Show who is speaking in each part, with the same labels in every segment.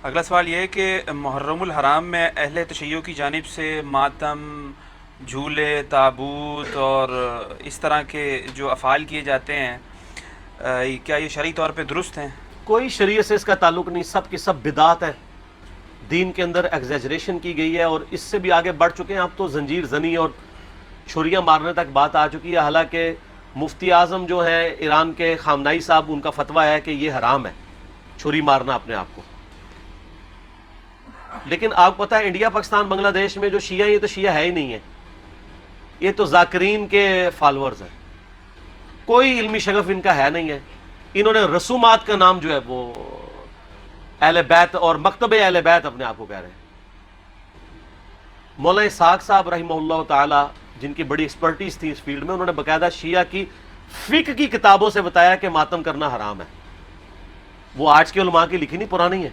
Speaker 1: اگلا سوال یہ ہے کہ محرم الحرام میں اہل تشیع کی جانب سے ماتم، جھولے، تابوت اور اس طرح کے جو افعال کیے جاتے ہیں، کیا یہ شرعی طور پہ درست ہیں؟
Speaker 2: کوئی شریعت سے اس کا تعلق نہیں، سب کی سب بدعات ہیں. دین کے اندر ایگزیجریشن کی گئی ہے اور اس سے بھی آگے بڑھ چکے ہیں. اب تو زنجیر زنی اور چھریاں مارنے تک بات آ چکی ہے. حالانکہ مفتی اعظم جو ہیں ایران کے خامنائی صاحب، ان کا فتویٰ ہے کہ یہ حرام ہے چھری مارنا اپنے آپ کو. لیکن آپ کو پتہ ہے انڈیا، پاکستان، بنگلہ دیش میں جو شیعہ ہیں یہ تو شیعہ ہے ہی نہیں ہے، یہ تو ذاکرین کے فالورز ہیں. کوئی علمی شغف ان کا ہے نہیں ہے. انہوں نے رسومات کا نام جو ہے وہ اہل بیت اور مکتب اہل بیت اپنے آپ کو کہہ رہے ہیں. مولانا اسحاق صاحب رحمہ اللہ تعالی، جن کی بڑی ایکسپرٹیز تھی اس فیلڈ میں، انہوں نے باقاعدہ شیعہ کی فقہ کی کتابوں سے بتایا کہ ماتم کرنا حرام ہے. وہ آج کے علماء کی لکھی نہیں، پرانی ہے.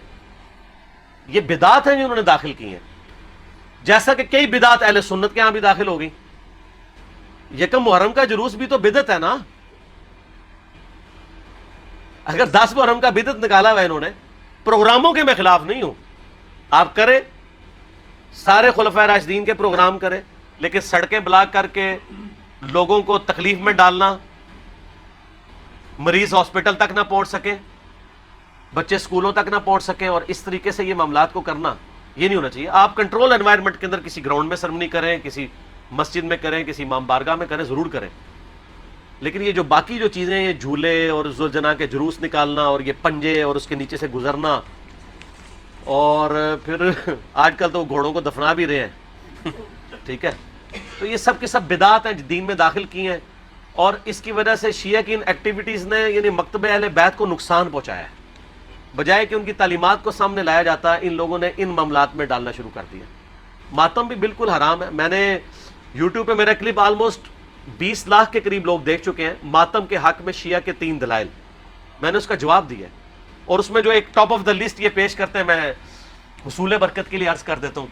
Speaker 2: یہ بدعات ہیں جو انہوں نے داخل کی ہیں، جیسا کہ کئی بدعات اہل سنت کے ہاں بھی داخل ہو گئی. یکم محرم کا جلوس بھی تو بدعت ہے نا. اگر 10 محرم کا بدعت نکالا ہوا انہوں نے، پروگراموں کے میں خلاف نہیں ہوں، آپ کریں، سارے خلفائے راشدین کے پروگرام کریں، لیکن سڑکیں بلاک کر کے لوگوں کو تکلیف میں ڈالنا، مریض ہاسپٹل تک نہ پہنچ سکیں، بچے سکولوں تک نہ پہنچ سکیں، اور اس طریقے سے یہ معاملات کو کرنا، یہ نہیں ہونا چاہیے. آپ کنٹرول انوائرمنٹ کے اندر کسی گراؤنڈ میں سرمنی کریں، کسی مسجد میں کریں، کسی امام بارگاہ میں کریں، ضرور کریں. لیکن یہ جو باقی جو چیزیں، یہ جھولے اور ذوالجناح کے جلوس نکالنا اور یہ پنجے اور اس کے نیچے سے گزرنا، اور پھر آج کل تو گھوڑوں کو دفنا بھی رہے ہیں، ٹھیک ہے. تو یہ سب کے سب بدعات ہیں دین میں داخل کی ہیں، اور اس کی وجہ سے شیعہ کی ان ایکٹیویٹیز نے یعنی مکتب اہل بیت کو نقصان پہنچایا ہے. بجائے کہ ان کی تعلیمات کو سامنے لایا جاتا، ان لوگوں نے ان معاملات میں ڈالنا شروع کر دیا. ماتم بھی بالکل حرام ہے. میں نے یوٹیوب پہ میرا کلپ آلموسٹ 20 لاکھ کے قریب لوگ دیکھ چکے ہیں. ماتم کے حق میں شیعہ کے 3 دلائل، میں نے اس کا جواب دیا ہے، اور اس میں جو ایک ٹاپ آف دا لسٹ یہ پیش کرتے ہیں، میں حصول برکت کے لیے عرض کر دیتا ہوں.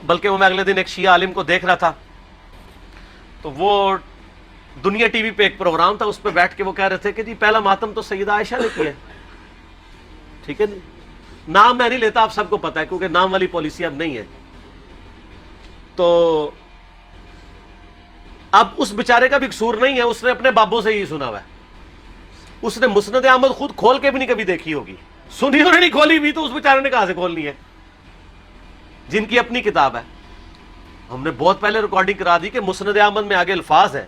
Speaker 2: بلکہ وہ میں اگلے دن ایک شیعہ عالم کو دیکھ رہا تھا، تو وہ دنیا ٹی وی پہ ایک پروگرام تھا، اس پہ بیٹھ کے وہ کہہ رہے تھے کہ جی پہلا ماتم تو سیدہ عائشہ نے کیا ہے. ٹھیک ہے جی، نام میں نہیں لیتا، آپ سب کو پتا ہے، کیونکہ نام والی پالیسی اب نہیں ہے. تو اب اس بیچارے کا بھی قصور نہیں ہے، اس نے اپنے بابوں سے ہی سنا ہوا ہے. اس نے مسند احمد خود کھول کے بھی نہیں کبھی دیکھی ہوگی، سنی انہوں نے نہیں کھولی بھی، تو اس بیچارے نے کہاں سے کھولنی ہے، جن کی اپنی کتاب ہے. ہم نے بہت پہلے ریکارڈنگ کرا دی کہ مسند احمد میں آگے الفاظ ہیں،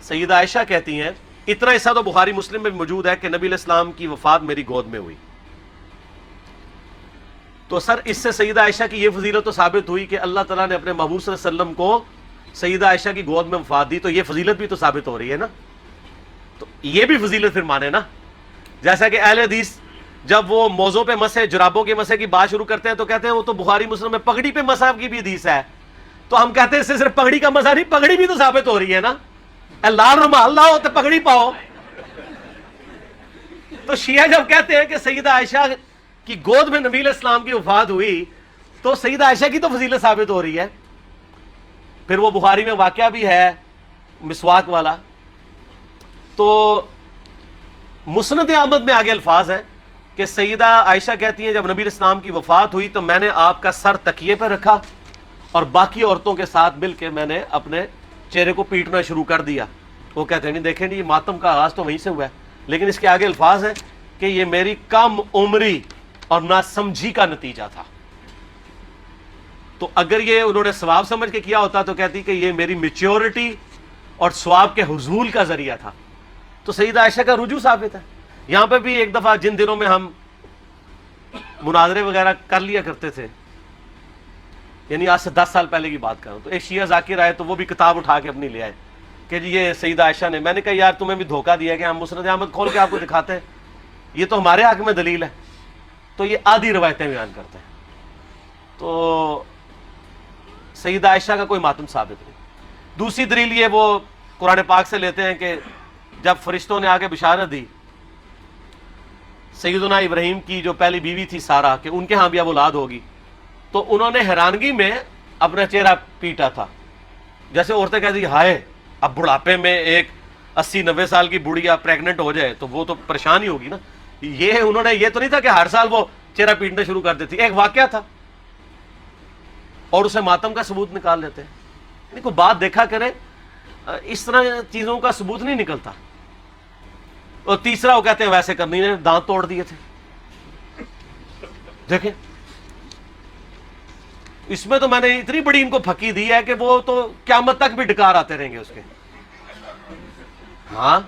Speaker 2: سیدہ عائشہ کہتی ہیں، اتنا حصہ تو بخاری مسلم میں بھی موجود ہے کہ نبی علیہ السلام کی وفات میری گود میں ہوئی. تو سر اس سے سیدہ عائشہ کی یہ فضیلت تو ثابت ہوئی کہ اللہ تعالیٰ نے اپنے محبوب صلی اللہ علیہ وسلم کو سیدہ عائشہ کی گود میں وفات دی، تو یہ فضیلت بھی تو ثابت ہو رہی ہے نا. تو یہ بھی فضیلت پھر مانے نا. جیسا کہ اہل حدیث جب وہ موضوع پہ مسح، جرابوں کے مسح کی بات شروع کرتے ہیں تو کہتے ہیں وہ تو بخاری مسلم میں پگڑی پہ مسح کی بھی حدیث ہے. تو ہم کہتے ہیں اس سے صرف پگڑی کا مسح نہیں، پگڑی بھی تو ثابت ہو رہی ہے نا. لال رومال لاؤ تو پگڑی پاؤ. تو شیعہ جب کہتے ہیں کہ سیدہ عائشہ کی گود میں نبی علیہ السلام کی وفات ہوئی، تو سیدہ عائشہ کی تو فضیلت ثابت ہو رہی ہے. پھر وہ بخاری میں واقعہ بھی ہے مسواک والا. تو مسند احمد میں آگے الفاظ ہیں کہ سیدہ عائشہ کہتی ہیں جب نبی علیہ السلام کی وفات ہوئی تو میں نے آپ کا سر تکیے پہ رکھا اور باقی عورتوں کے ساتھ مل کے میں نے اپنے چہرے کو پیٹنا شروع کر دیا. وہ کہتے ہیں نہیں دیکھیں جی، ماتم کا آغاز تو وہیں سے ہوا ہے، لیکن اس کے آگے الفاظ ہیں کہ یہ میری کم عمری اور ناسمجھی کا نتیجہ تھا. تو اگر یہ انہوں نے ثواب سمجھ کے کیا ہوتا تو کہتی کہ یہ میری میچیورٹی اور ثواب کے حصول کا ذریعہ تھا. تو سیدہ عائشہ کا رجوع ثابت ہے. یہاں پہ بھی ایک دفعہ جن دنوں میں ہم مناظرے وغیرہ کر لیا کرتے تھے، یعنی آج سے 10 سال پہلے کی بات کروں، تو ایک شیعہ ذاکر آئے تو وہ بھی کتاب اٹھا کے اپنی لے آئے کہ جی یہ سیدہ عائشہ نے. میں نے کہا یار تمہیں بھی دھوکہ دیا کہ ہم مسند احمد کھول کے آپ کو دکھاتے ہیں، یہ تو ہمارے حق میں دلیل ہے. تو یہ آدھی روایتیں بیان کرتے ہیں. تو سیدہ عائشہ کا کوئی ماتم ثابت نہیں. دوسری دلیل یہ وہ قرآن پاک سے لیتے ہیں کہ جب فرشتوں نے آ کے بشارت دی سیدنا ابراہیم کی جو پہلی بیوی تھی سارہ کہ ان کے ہاں بھی اب اولاد ہوگی، تو انہوں نے حیرانگی میں اپنا چہرہ پیٹا تھا. جیسے عورتیں کہتی ہائے اب بڑھاپے میں ایک 80-90 سال کی بڑھیا پریگننٹ ہو جائے تو وہ تو پریشان ہی ہوگی نا. یہ انہوں نے یہ تو نہیں تھا کہ ہر سال وہ چہرہ پیٹنا شروع کر دیتی، ایک واقعہ تھا اور اسے ماتم کا ثبوت نکال لیتے ہیں. یعنی کوئی بات دیکھا کرے، اس طرح چیزوں کا ثبوت نہیں نکلتا. اور تیسرا وہ کہتے ہیں ویسے کرنی نے دانت توڑ دیے تھے. دیکھیں اس میں تو میں نے اتنی بڑی ان کو پھکی دی ہے کہ وہ تو قیامت تک بھی ڈکار آتے رہیں گے اس کے. ہاں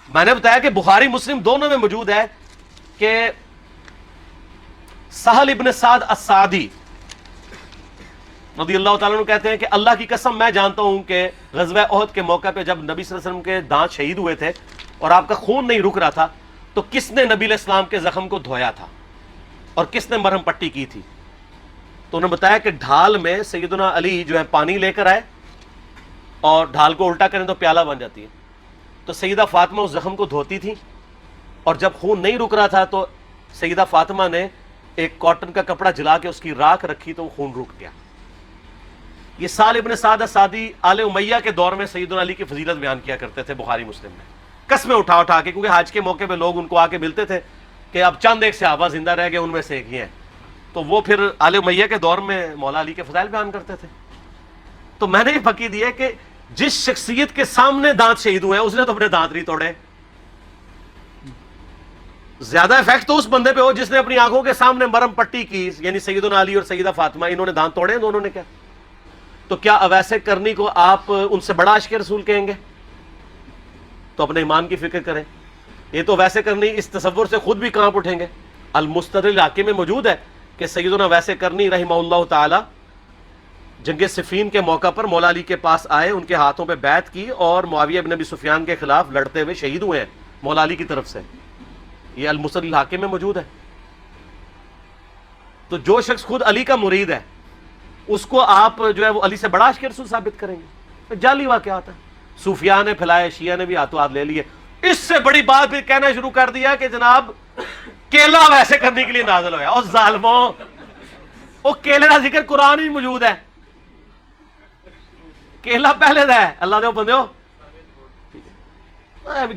Speaker 2: میں نے بتایا کہ بخاری مسلم دونوں میں موجود ہے کہ سہل ابن سعد السعدی رضی اللہ تعالیٰ عنہ کہتے ہیں کہ اللہ کی قسم میں جانتا ہوں کہ غزوہ احد کے موقع پہ جب نبی صلی اللہ علیہ وسلم کے دانت شہید ہوئے تھے اور آپ کا خون نہیں رک رہا تھا تو کس نے نبی علیہ السلام کے زخم کو دھویا تھا اور کس نے مرہم پٹی کی تھی. تو انہوں نے بتایا کہ ڈھال میں سیدنا علی جو ہے پانی لے کر آئے اور ڈھال کو الٹا کریں تو پیالہ بن جاتی ہے. تو سیدہ فاطمہ اس زخم کو دھوتی تھی اور جب خون نہیں رک رہا تھا تو سیدہ فاطمہ نے ایک کاٹن کا کپڑا جلا کے اس کی راکھ رکھی تو وہ خون رک گیا. یہ سہل ابن سعد السعدی آل امیہ کے دور میں سیدنا علی کی فضیلت بیان کیا کرتے تھے بخاری مسلم میں، قسمیں اٹھا اٹھا کے، کیونکہ حج کے موقع پہ لوگ ان کو آ کے ملتے تھے کہ اب چند ایک صحابہ زندہ رہ گئے، ان میں سے ایک ہی ہیں. تو وہ پھر آل امیہ کے دور میں مولا علی کے فضائل بیان کرتے تھے. تو میں نے یہ پھکی دی ہے کہ جس شخصیت کے سامنے دانت شہید ہوئے ہیں اس نے تو اپنے دانت نہیں توڑے. زیادہ افیکٹ تو اس بندے پہ ہو جس نے اپنی آنکھوں کے سامنے مرہم پٹی کی، یعنی سیدنا علی اور سیدہ فاطمہ، انہوں نے دانت توڑے ہیں دونوں نے. کیا تو کیا اویسے کرنی کو آپ ان سے بڑا عاشق رسول کہیں گے؟ تو اپنے ایمان کی فکر کریں. یہ تو ویسے کرنی اس تصور سے خود بھی کانپ اٹھیں گے. المستدرک الحاکم میں موجود ہے کہ سیدنا ویسے کرنی رحمہ اللہ تعالی جنگ صفین کے موقع پر مولا علی کے پاس آئے، ان کے ہاتھوں پہ بیعت کی اور معاویہ بن ابی سفیان کے خلاف لڑتے ہوئے شہید ہوئے ہیں مولا علی کی طرف سے. یہ المستدرک الحاکم میں موجود ہے. تو جو شخص خود علی کا مرید ہے اس کو آپ جو ہے وہ علی سے بڑا عاشق رسول ثابت کریں گے؟ جعلی واقعات ہے. صوفیاء نے پھیلائے، شیعہ نے بھی ہاتھوں ہاتھ لے لیے. اس سے بڑی بات بھی کہنا شروع کر دیا کہ جناب کیلا ویسے کرنے کے لیے نازل ہوا. اور ظالموں، وہ کیلے کا ذکر قرآن میں موجود ہے. کیلا پہلے دا ہے. اللہ دے بندے ہو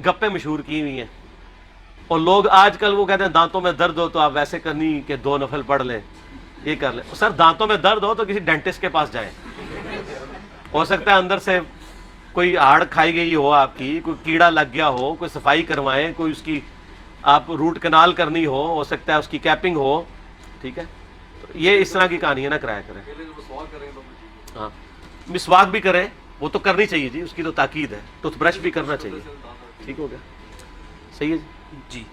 Speaker 2: گپیں مشہور کی ہوئی ہیں. اور لوگ آج کل وہ کہتے ہیں دانتوں میں درد ہو تو آپ ویسے کرنی کہ 2 نفل پڑھ لیں، یہ کر لیں. سر دانتوں میں درد ہو تو کسی ڈینٹسٹ کے پاس جائیں. ہو سکتا ہے اندر سے کوئی ہاڑ کھائی گئی ہو آپ کی، کوئی کیڑا لگ گیا ہو، کوئی صفائی کروائیں، کوئی اس کی آپ روٹ کنال کرنی ہو سکتا ہے اس کی کیپنگ ہو. ٹھیک ہے، تو یہ اس طرح کی کہانیاں نہ کرایا کریں. ہاں مسواک بھی کریں، وہ تو کرنی چاہیے جی، اس کی تو تاکید ہے. ٹوتھ برش بھی کرنا چاہیے. ٹھیک ہو گیا، صحیح ہے جی.